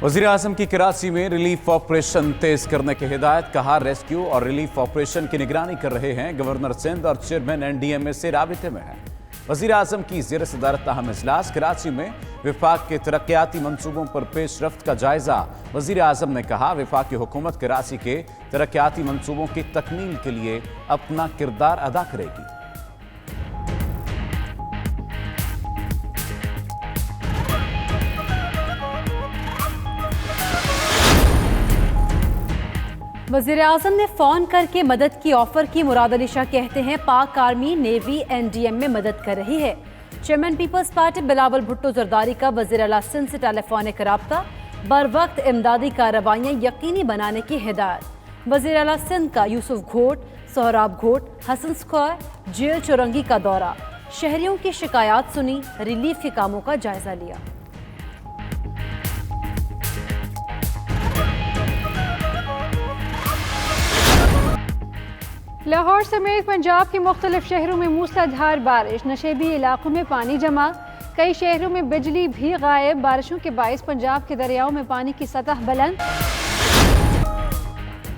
वज़ीर-ए-आज़म की कराची में रिलीफ ऑपरेशन तेज करने की हिदायत। कहा, रेस्क्यू और रिलीफ ऑपरेशन की निगरानी कर रहे हैं। गवर्नर सिंध और चेयरमैन एनडीएमए से राबिते में है। वज़ीर-ए-आज़म की ज़ेर सदारत अहम इजलास। कराची में विफाक के तरक्याती मंसूबों पर पेशरफ्त का जायजा। वज़ीर-ए-आज़म ने कहा, विफाकी हुकूमत कराची के तरक्याती मंसूबों की तकमील के लिए अपना किरदार अदा करेगी। वज़ीर-ए-आज़म ने फ़ोन करके मदद की ऑफर की। मुराद अली शाह कहते हैं, पाक आर्मी नेवी एनडीएम में मदद कर रही है। Chairman Peoples Party Bilawal Bhutto Zardari का वज़ीर आला सिंध से टेलीफोनिक रब्ता। बर वक्त इमदादी कार्रवाइयाँ यकीनी बनाने की हिदायत। वज़ीर आला सिंध का यूसुफ घोट, सोहराब घोट, हसन स्क्वायर, जेल चौरंगी का दौरा। शहरियों की शिकायत सुनी, रिलीफ के कामों का जायजा लिया। लाहौर समेत पंजाब के मुख्तलिफ शहरों में मूसलाधार बारिश। नशेबी इलाकों में पानी जमा, कई शहरों में बिजली भी गायब। बारिशों के बायस पंजाब के दरियाओं में पानी की सतह बुलंद।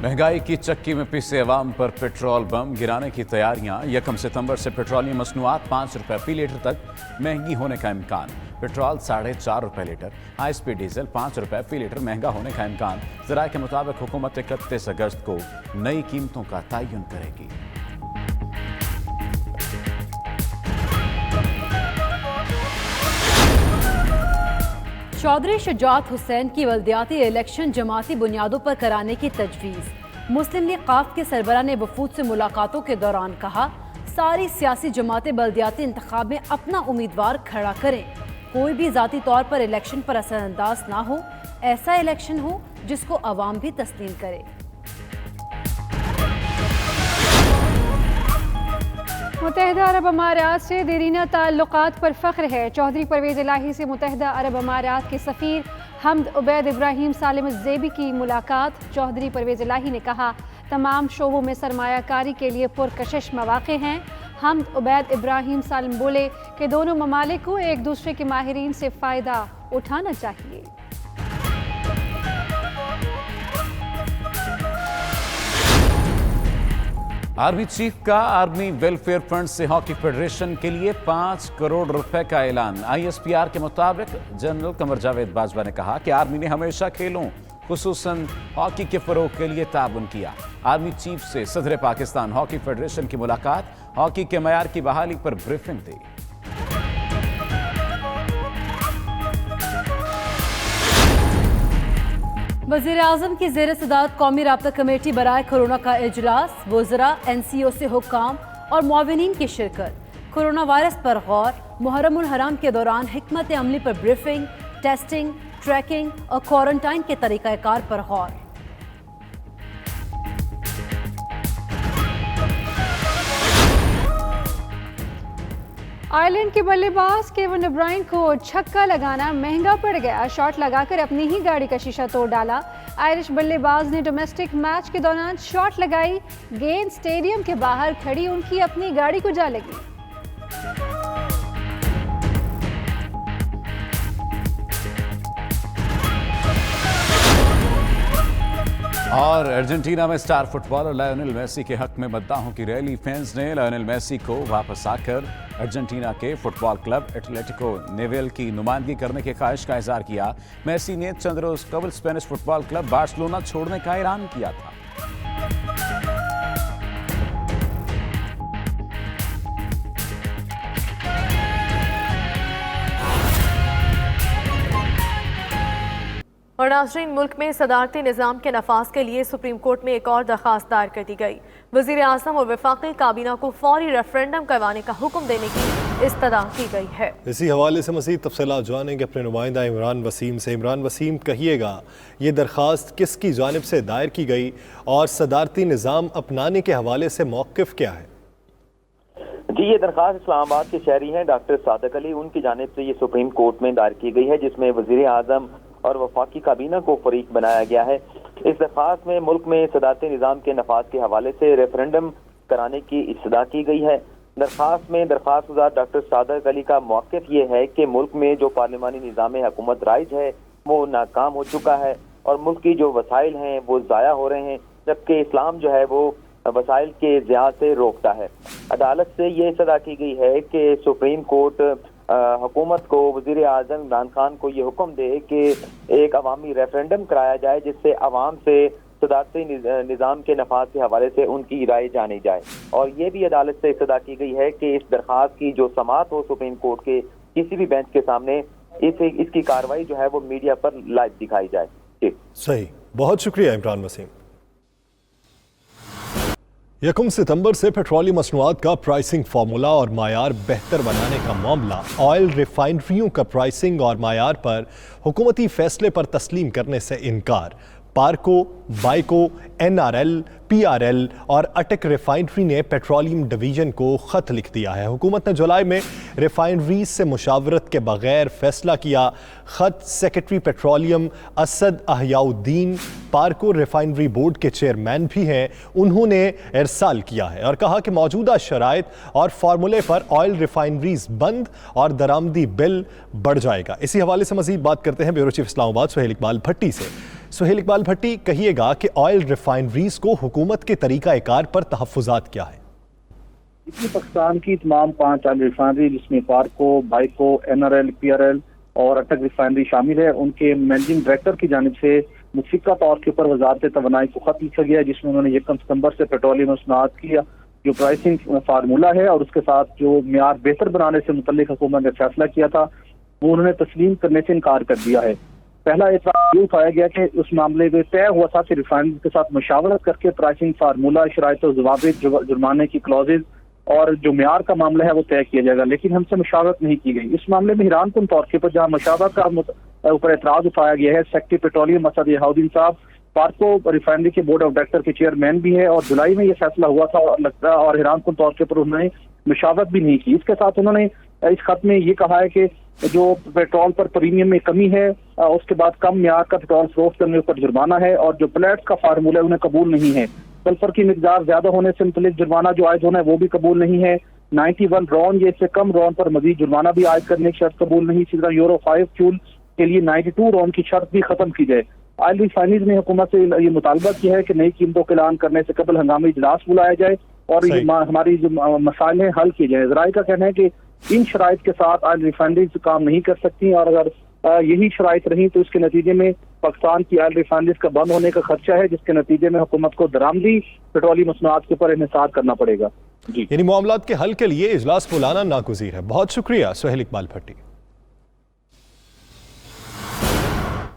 महंगाई की चक्की में पिसे अवाम पर पेट्रोल बम गिराने की तैयारियां। 1 सितंबर से पेट्रोलियम मसनूआत 5 रुपये फी लीटर तक महंगी होने का इम्कान। पेट्रोल 4.5 रुपये लीटर, हाई स्पीड डीजल 5 रुपये फी लीटर महंगा होने का इम्कान। ज़राए के मुताबिक हुकूमत 31 अगस्त को नई कीमतों का तयन करेगी। चौधरी शुजात हुसैन की बल्दियाती इलेक्शन जमाती बुनियादों पर कराने की तजवीज़। मुस्लिम लीग काफ के सरबरा ने वफूद से मुलाकातों के दौरान कहा, सारी सियासी जमातें बल्दियाती इंतखाब में अपना उम्मीदवार खड़ा करें। कोई भी ज़ाती तौर पर इलेक्शन पर असरअंदाज ना हो। ऐसा इलेक्शन हो जिसको अवाम भी तस्लीम करे। मुत्तहिदा अरब अमारात से देरीना ताल्लुकात पर फ़ख्र है। चौधरी परवेज़ इलाही से मुत्तहिदा अरब अमारात के सफ़ीर हमद उबैद इब्राहिम सालिम ज़ेबी की मुलाकात। चौधरी परवेज़ इलाही ने कहा, तमाम शोबों में सरमायाकारी के लिए पुरकशिश मौक़े हैं। हमद उबैद इब्राहिम सालिम बोले कि दोनों ममालिक को एक दूसरे के माहिरीन से फ़ायदा उठाना चाहिए। आर्मी चीफ का आर्मी वेलफेयर फंड से हॉकी फेडरेशन के लिए 5 करोड़ रुपए का ऐलान। ISPR के मुताबिक जनरल कमर जावेद बाजवा ने कहा कि आर्मी ने हमेशा खेलों खुसूसन हॉकी के फरोग के लिए ताउन किया। आर्मी चीफ से सदर पाकिस्तान हॉकी फेडरेशन की मुलाकात। हॉकी के मयार की बहाली पर ब्रीफिंग दी। वज़ीर-ए-आज़म की ज़ेर सदारत कौमी राब्ता कमेटी बराए कोरोना का इजलास। वज़रा, NCO से हुक्काम और मुआविनीन की शिरकत। कोरोना वायरस पर गौर। मुहर्रमुल हराम के दौरान हिकमत अमली पर ब्रीफिंग, टेस्टिंग, ट्रैकिंग और क्वारंटाइन के तरीक़ाकार पर गौर। आयरलैंड के बल्लेबाज केविन डी ब्रुयने को छक्का लगाना महंगा पड़ गया। शॉट लगाकर अपनी ही गाड़ी का शीशा तोड़ डाला। आयरिश बल्लेबाज ने डोमेस्टिक मैच के दौरान शॉट लगाई, गेंद स्टेडियम के बाहर खड़ी उनकी अपनी गाड़ी को जा लगी। और अर्जेंटीना में स्टार फुटबॉलर लायोनेल मेसी के हक में मद्दाहों की रैली। फैंस ने लायोनेल मेसी को वापस आकर अर्जेंटीना के फुटबॉल क्लब एटलेटिको नेवेल की नुमाइंदगी करने की ख्वाहिश का इजहार किया। मेसी ने चंद रोज कबल स्पेनिश फुटबॉल क्लब बार्सिलोना छोड़ने का ऐलान किया था। और नाज़रीन, मुल्क में सदारती निज़ाम के नफाज के लिए सुप्रीम कोर्ट में एक और दरख्वास्त दायर कर दी गई। वज़ीर-ए-आज़म और वफाकी काबीना को फौरी रेफरेंडम करवाने का हुक्म देने की इस्तदा की गई है। इसी हवाले से मज़ीद तफसीलात जानेंगे अपने नुमाइंदा इमरान वसीम से। इमरान वसीम, कहिएगा, ये दरख्वास्त किसकी जानिब से दायर की गई और सदारती निज़ाम अपनाने के हवाले से मौक़िफ़ क्या है? जी, ये दरख्वास्त इस्लामाबाद के शहरी हैं डॉक्टर सादक अली, उनकी जानिब से ये सुप्रीम कोर्ट में दायर की गई है, जिसमें वज़ीर-ए-आज़म और वफाकी काबीना को फरीक बनाया गया है। इस दरख्वास्त में मुल्क में सदारती निज़ाम के नफाज के हवाले से रेफरेंडम कराने की इस्तदा की गई है। दरख्वास्त में दरख्वास्तगुज़ार डॉक्टर सादक अली का मौक़िफ़ ये है कि मुल्क में जो पार्लिमानी निज़ाम हुकूमत राइज है वो नाकाम हो चुका है और मुल्क की जो वसाइल हैं वो ज़ाया हो रहे हैं, जबकि इस्लाम जो है वो वसाइल के ज़िया से रोकता है। अदालत से ये सदा की गई है कि सुप्रीम कोर्ट हुकूमत को, वज़ीर आज़म इमरान खान को ये हुक्म दे कि एक अवामी रेफरेंडम कराया जाए जिससे अवाम से सदारती निज़ाम के नफाज के हवाले से उनकी राय जानी जाए। और ये भी अदालत से सदा की गई है कि इस दरख्वास्त की जो समाअत हो सुप्रीम कोर्ट के किसी भी बेंच के सामने, इसकी कार्रवाई जो है वो मीडिया पर लाइव दिखाई जाए। ठीक, सही, बहुत शुक्रिया इमरान वसीम। 1 सितंबर से पेट्रोलियम मसनूआत का प्राइसिंग फार्मूला और मायार बेहतर बनाने का मामला, ऑयल रिफाइनरियों का प्राइसिंग और मायार पर हुकूमती फैसले पर तस्लीम करने से इनकार। पार्को, बाइको, NRL, PRL और अटक रिफाइनरी ने पेट्रोलियम डिवीजन को खत लिख दिया है। हुकूमत ने जुलाई में रिफाइनरी से मुशावरत के बगैर फैसला किया। खत सेक्रेटरी पेट्रोलियम असद अहयाउद्दीन, पार्को रिफाइनरी बोर्ड के चेयरमैन भी हैं, उन्होंने इरसाल किया है और कहा कि मौजूदा शराइत और फार्मूले पर ऑयल रिफाइनरीज बंद और दरामदी बिल बढ़ जाएगा। इसी हवाले से मजीद बात करते हैं ब्यूरो चीफ इस्लामाबाद सुहेल इकबाल भट्टी से। सुहेल इकबाल भट्टी, कहिएगा कि ऑयल रिफाइनरीज को हुकूमत के तरीक़ाकार पर तहफ़्फ़ुज़ात क्या है? इसमें पाकिस्तान की तमाम 5 ऑयल रिफाइनरी जिसमें पार्को, बाइको, NRL, PRL और अटक रिफाइनरी शामिल है, उनके मैनेजिंग डायरेक्टर की जानिब से मुतफ़िक़ा तौर के ऊपर वज़ारत तवानाई को खत लिखा गया, जिसमें उन्होंने 1 सितंबर से पेट्रोलियम मसनूआत की जो प्राइसिंग फार्मूला है और उसके साथ जो म्यार बेहतर बनाने से मुतल्लिक हुकूमत ने फैसला किया था वो उन्होंने तस्लीम करने से इनकार कर दिया है। पहला एतराज़ ये उठाया गया कि उस मामले में तय हुआ था कि रिफाइनरी के साथ मशावरत करके प्राइसिंग फार्मूला, शराइत और ज़वाबित, जुर्माने की क्लॉजेज और जो म्यार का मामला है वो तय किया जाएगा, लेकिन हमसे मशावरत नहीं की गई। इस मामले में हैरानकुन तौर के ऊपर जहाँ मशावरत का ऊपर एतराज़ उठाया गया है, सेक्रेटरी पेट्रोलियम असद अहयाउद्दीन साहब पार्को रिफाइनरी के बोर्ड ऑफ डायरेक्टर के चेयरमैन भी है और जुलाई में ये फैसला हुआ था और लगता है और हैरानकुन तौर के ऊपर उन्होंने मशावरत भी नहीं की। इसके साथ उन्होंने इस खत में ये कहा है कि जो पेट्रोल पर प्रीमियम में कमी है, उसके बाद कम म्यार का पेट्रोल फरोख्त करने पर जुर्माना है और जो प्लेट्स का फार्मूला है उन्हें कबूल नहीं है। सल्फर की मिकदार ज्यादा होने से मुतल्लिक जुर्माना जो आयद होना है वो भी कबूल नहीं है। 91 रॉन या इससे कम रॉन पर मजीद जुर्माना भी आयद करने की शर्त कबूल नहीं। इसी तरह यूरो 5 फ्यूल के लिए 92 रॉन की शर्त भी खत्म की जाए। ऑयल रिफाइनरीज ने हुकूमत से ये मुतालबा किया है कि नई कीमतों का ऐलान करने से कबल हंगामी इजलास बुलाया जाए और ये हमारी जो मसाइल हैं हल किए जाए। ज़राए का कहना है कि इन शराइत के साथ ऑयल रिफाइनरीज काम नहीं कर सकती और अगर यही शराइत रही तो इसके नतीजे में पाकिस्तान की ऑयल रिफाइनरीज का बंद होने का खर्चा है, जिसके नतीजे में हुकूमत को दरामदी पेट्रोलियम मसनूआत के ऊपर इन्हिसार करना पड़ेगा। जी, यानी मामलात के हल के लिए इजलास बुलाना नागुज़ीर है। बहुत शुक्रिया सुहेल इकबाल भट्टी।